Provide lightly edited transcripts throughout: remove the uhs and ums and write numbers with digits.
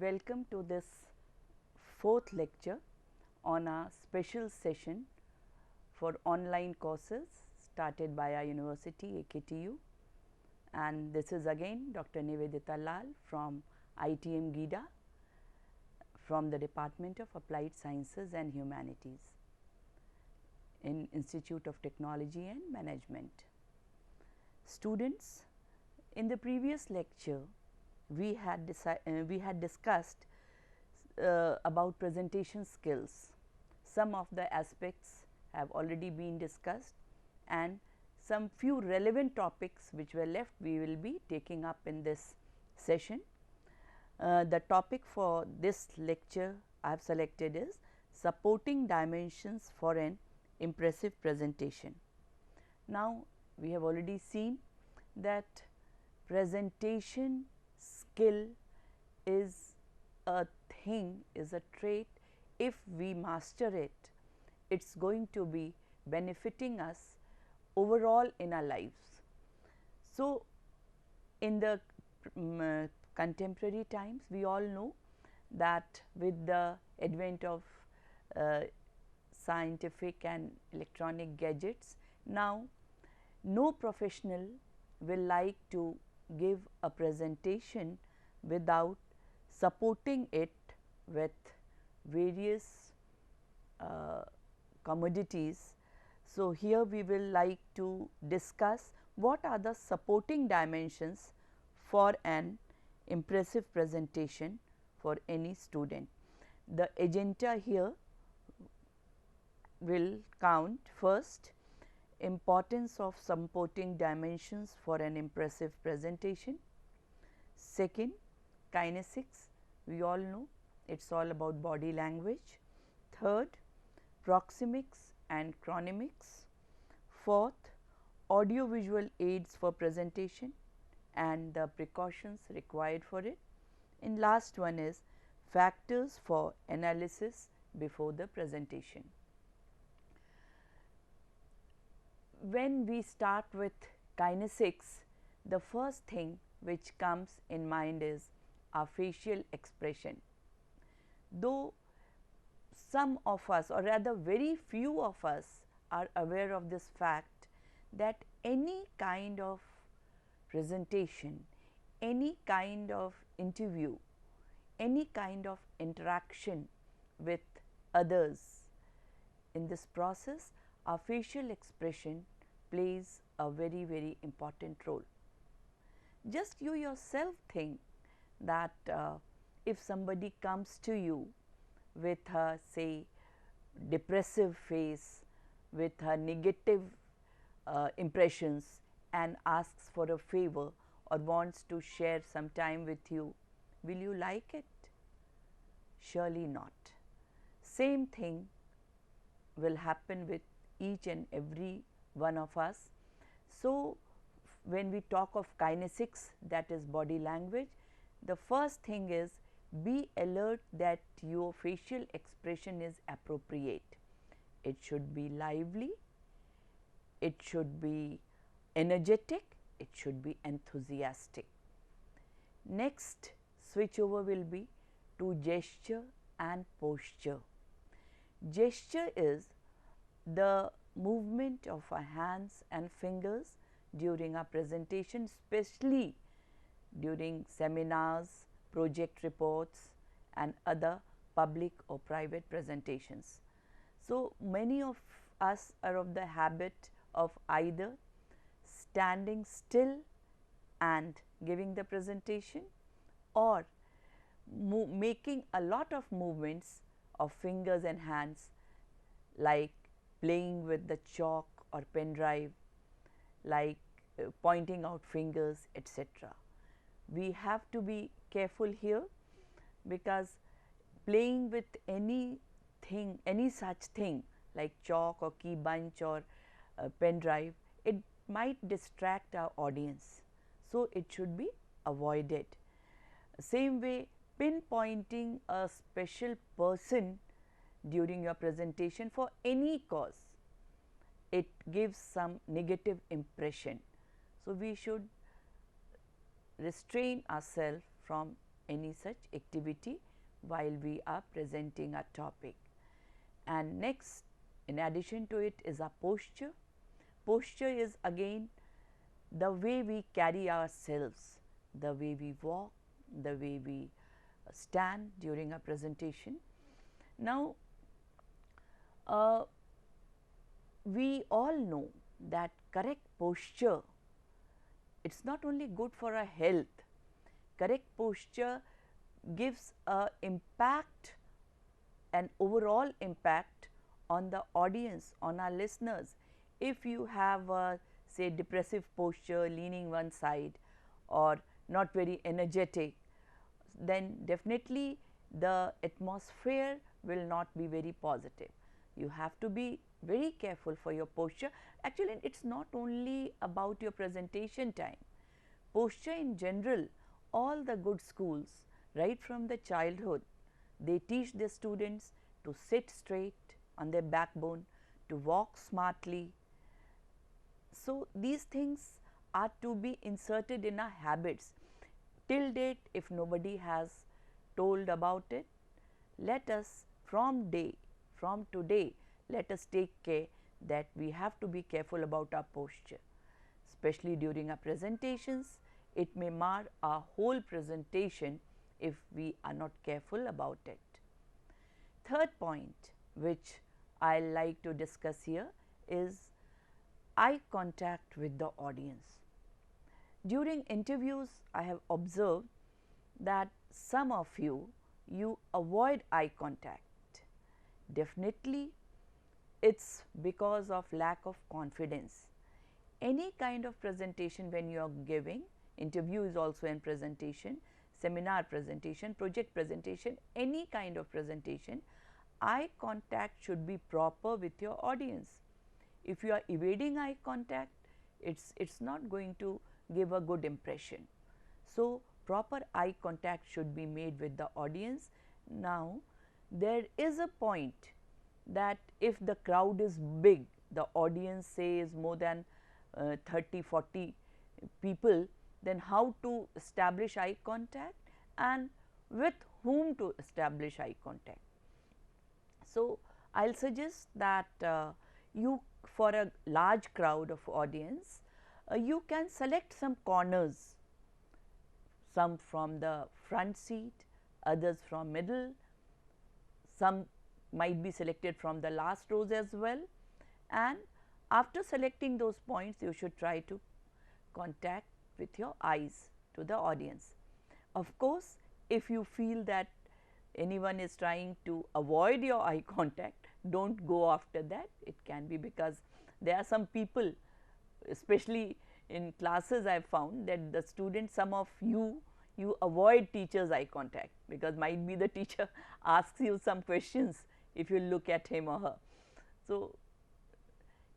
Welcome to this fourth lecture on a special session for online courses started by our university AKTU, and this is again Dr. Nivedita Lal from ITM GIDA from the Department of Applied Sciences and Humanities in Institute of Technology and Management. Students, in the previous lecture we had discussed about presentation skills. Some of the aspects have already been discussed and some few relevant topics which were left we will be taking up in this session. The topic for this lecture I have selected is supporting dimensions for an impressive presentation. Now, we have already seen that presentation skill is a thing, is a trait. If we master it, it is going to be benefiting us overall in our lives. So, in the contemporary times, we all know that with the advent of scientific and electronic gadgets, now no professional will like to give a presentation without supporting it with various commodities. So, here we will like to discuss what are the supporting dimensions for an impressive presentation for any student. The agenda here will count: first, importance of supporting dimensions for an impressive presentation; second, kinesics, we all know it is all about body language; third, proxemics and chronemics; fourth, audiovisual aids for presentation and the precautions required for it; and last one is factors for analysis before the presentation. When we start with kinesics, the first thing which comes in mind is our facial expression. Though some of us, or rather very few of us, are aware of this fact that any kind of presentation, any kind of interview, any kind of interaction with others, in this process our facial expression plays a very important role. Just you yourself think that if somebody comes to you with a, say, depressive face, with a negative impressions and asks for a favor or wants to share some time with you, will you like it? Surely not. Same thing will happen with each and every one of us. So, when we talk of kinesics, that is body language, the first thing is be alert that your facial expression is appropriate. It should be lively, it should be energetic, it should be enthusiastic. Next switch over will be to gesture and posture. Gesture is the movement of our hands and fingers during our presentation, especially during seminars, project reports and other public or private presentations. So, many of us are of the habit of either standing still and giving the presentation, or making a lot of movements of fingers and hands, like playing with the chalk or pen drive, like pointing out fingers, etc. We have to be careful here, because playing with any such thing like chalk or key bunch or pen drive, it might distract our audience. So, it should be avoided. Same way, pinpointing a special person during your presentation for any cause, it gives some negative impression. So, we should restrain ourselves from any such activity while we are presenting a topic. And next, in addition to it, is a posture. Posture is again the way we carry ourselves, the way we walk, the way we stand during a presentation. Now, we all know that correct posture, it is not only good for our health, correct posture gives a impact, an overall impact on the audience, on our listeners. If you have a say depressive posture, leaning one side or not very energetic, then definitely the atmosphere will not be very positive. You have to be very careful for your posture. Actually, it is not only about your presentation time. Posture in general, all the good schools right from the childhood, they teach their students to sit straight on their backbone, to walk smartly. So, these things are to be inserted in our habits. Till date, if nobody has told about it, let us from today, let us take care that we have to be careful about our posture, especially during our presentations. It may mar our whole presentation if we are not careful about it. Third point which I like to discuss here is eye contact with the audience. During interviews, I have observed that some of you avoid eye contact. Definitely, it is because of lack of confidence. Any kind of presentation when you are giving, interview is also in presentation, seminar presentation, project presentation, any kind of presentation, eye contact should be proper with your audience. If you are evading eye contact, it's not going to give a good impression. So, proper eye contact should be made with the audience. Now, there is a point that if the crowd is big, the audience says more than 30-40 people, then how to establish eye contact and with whom to establish eye contact. So, I will suggest that you, for a large crowd of audience, you can select some corners, some from the front seat, others from middle, some might be selected from the last rows as well, and after selecting those points you should try to contact with your eyes to the audience. Of course, if you feel that anyone is trying to avoid your eye contact, do not go after that. It can be because there are some people, especially in classes, I have found that the students, some of you avoid teacher's eye contact, because might be the teacher asks you some questions if you look at him or her. So,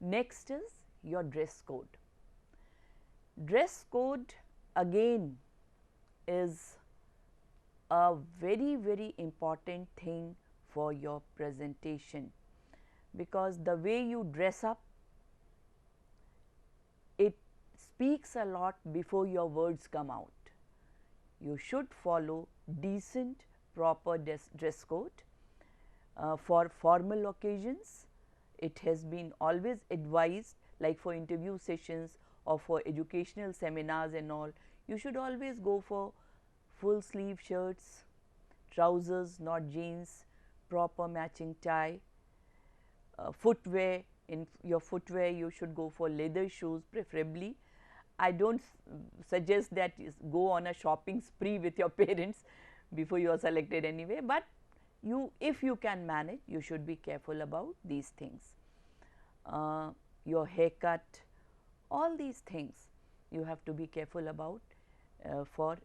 next is your dress code. Dress code again is a very important thing for your presentation, because the way you dress up, it speaks a lot before your words come out. You should follow decent, proper dress code. For formal occasions, it has been always advised, like for interview sessions or for educational seminars and all, you should always go for full sleeve shirts, trousers, not jeans, proper matching tie. Footwear, in your footwear you should go for leather shoes preferably. I do not suggest that you go on a shopping spree with your parents before you are selected anyway, but if you can manage, you should be careful about these things. Your haircut, all these things you have to be careful about for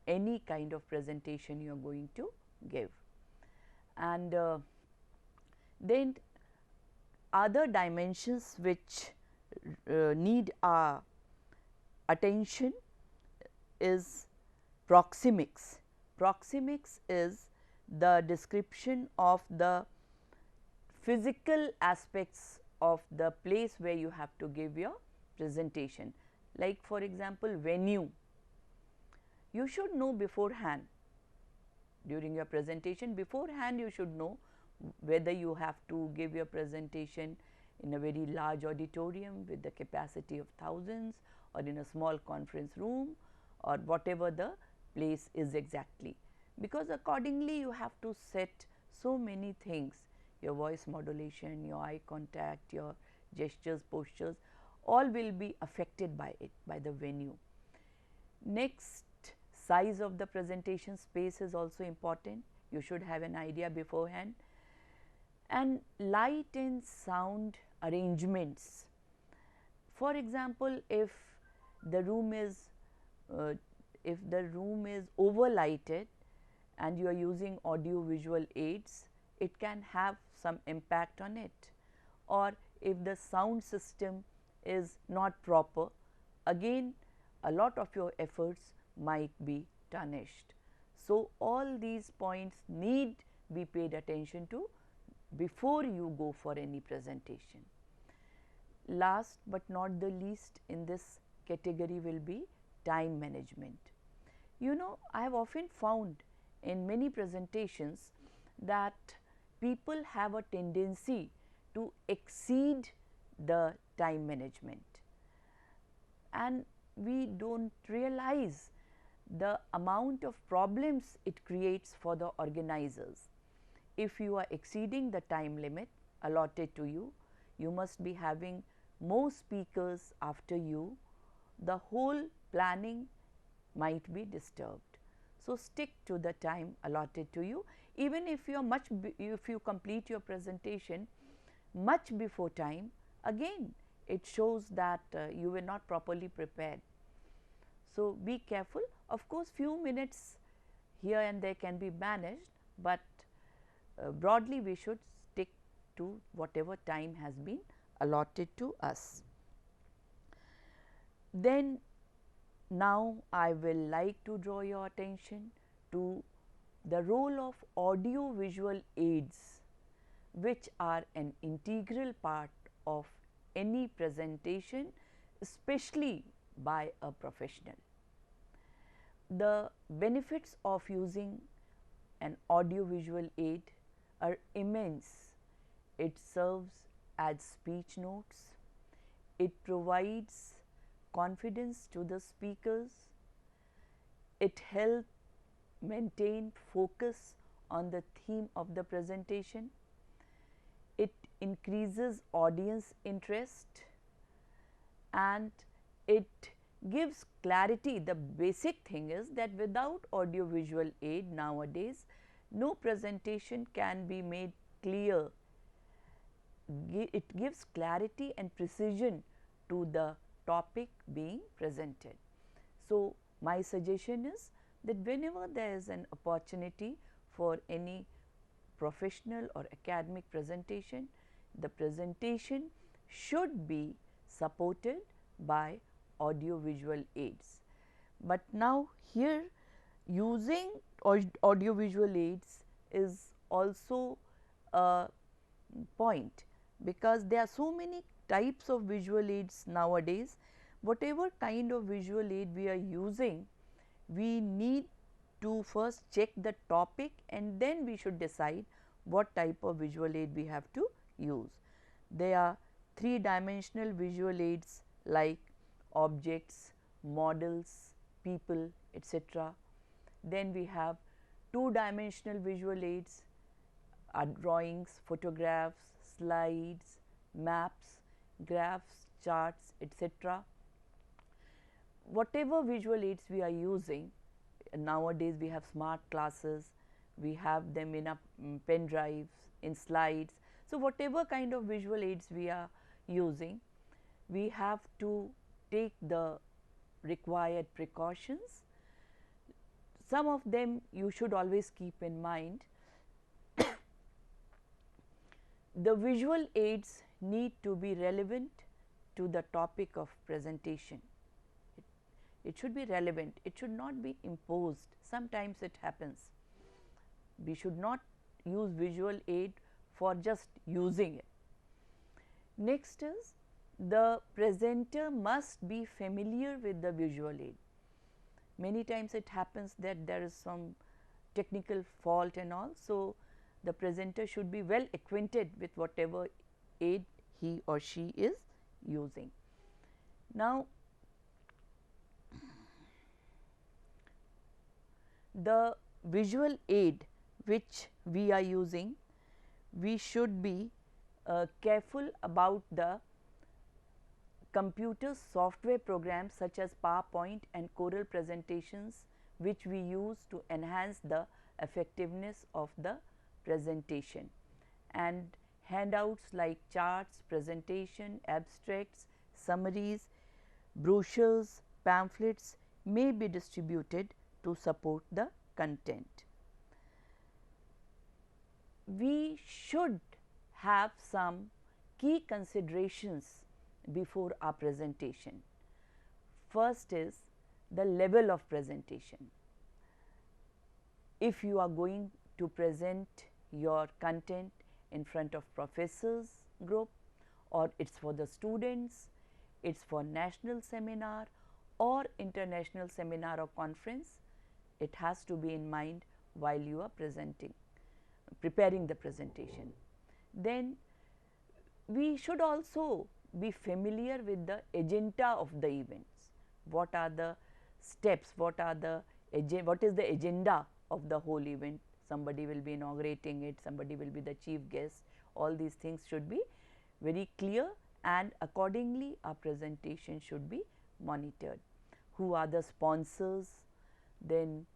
any kind of presentation you are going to give. And then other dimensions which need our attention is proxemics. Proxemics is the description of the physical aspects of the place where you have to give your presentation. Like for example, venue, you should know beforehand during your presentation. Beforehand, you should know whether you have to give your presentation in a very large auditorium with the capacity of thousands, or in a small conference room, or whatever the place is exactly, because accordingly you have to set so many things, your voice modulation, your eye contact, your gestures, postures, all will be affected by it, by the venue. Next, size of the presentation space is also important. You should have an idea beforehand. And light and sound arrangements. For example, if the room is overlighted and you are using audio visual aids, it can have some impact on it. Or if the sound system is not proper, again a lot of your efforts might be tarnished. So, all these points need be paid attention to before you go for any presentation. Last but not the least in this category will be time management. You know, I have often found in many presentations that people have a tendency to exceed the time management, and we do not realize the amount of problems it creates for the organizers. If you are exceeding the time limit allotted to you, you must be having more speakers after you, the whole planning might be disturbed. So, stick to the time allotted to you. Even if you are if you complete your presentation much before time, again it shows that you were not properly prepared. So, be careful. Of course, few minutes here and there can be managed, but broadly we should stick to whatever time has been allotted to us. Then now I will like to draw your attention to the role of audio visual aids, which are an integral part of any presentation, especially by a professional. The benefits of using an audio visual aid are immense. It serves as speech notes, it provides confidence to the speakers, it helps maintain focus on the theme of the presentation, it increases audience interest, and it gives clarity. The basic thing is that without audio visual aid nowadays, no presentation can be made clear. It gives clarity and precision to the topic being presented. So, my suggestion is that whenever there is an opportunity for any professional or academic presentation, the presentation should be supported by audio visual aids. But now here using audio visual aids is also a point, because there are so many types of visual aids nowadays. Whatever kind of visual aid we are using, we need to first check the topic and then we should decide what type of visual aid we have to use. There are 3-dimensional visual aids like objects, models, people, etc. Then we have 2-dimensional visual aids, drawings, photographs, slides, maps, graphs, charts, etc. Whatever visual aids we are using, nowadays we have smart classes, we have them in a pen drives, in slides. So, whatever kind of visual aids we are using, we have to take the required precautions. Some of them you should always keep in mind. The visual aids need to be relevant to the topic of presentation. It should be relevant, it should not be imposed. Sometimes it happens. We should not use visual aid for just using it. Next is, the presenter must be familiar with the visual aid. Many times it happens that there is some technical fault and all. So, the presenter should be well acquainted with whatever aid he or she is using. Now, the visual aid which we are using, we should be careful about the computer software programs such as PowerPoint and Corel presentations, which we use to enhance the effectiveness of the presentation, and handouts like charts, presentation, abstracts, summaries, brochures, pamphlets may be distributed to support the content. We should have some key considerations before our presentation. First is the level of presentation. If you are going to present your content in front of professors group, or it's for the students, it's for national seminar or international seminar or conference, it has to be in mind while you are preparing the presentation. Then we should also be familiar with the agenda of the events. What are the steps, what is the agenda of the whole event? Somebody will be inaugurating it, somebody will be the chief guest. All these things should be very clear, and accordingly our presentation should be monitored. Who are the sponsors, then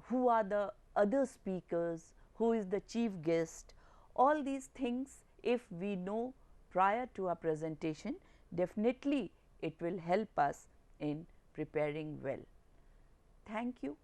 who are the other speakers, who is the chief guest. All these things, if we know prior to our presentation, definitely it will help us in preparing well. Thank you.